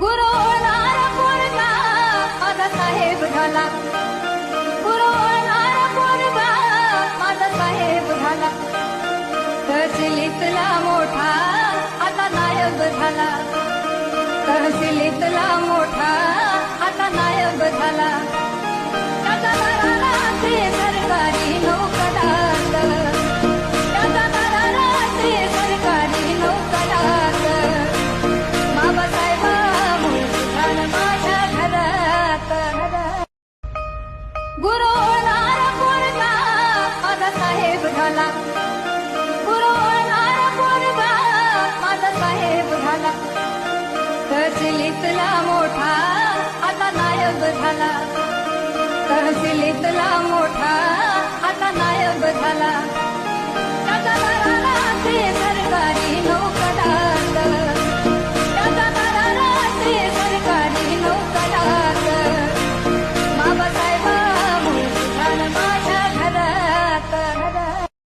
गुरु होणारा पोरगा माझा साहेब झाला. गुरु होणारा पोरगा माझा साहेब झाला. तहसीलीतला मोठा आता नायब झाला. तहसीलीतला मोठा आता नायब झाला. त्याचा घराला ते सरकारी नोकरात. त्याचा घराला ते सरकारी नोकरात. बाबासाहेबामुळे झालं माझ्या घरात. गुरु होणारा पोरगा माझा साहेब झाला. गुरु होणारा पोरगा माझा साहेब झाला. तहसीलीतला मोठा आता नायब झाला. तहसीलीतला मोठा आता नायब झाला.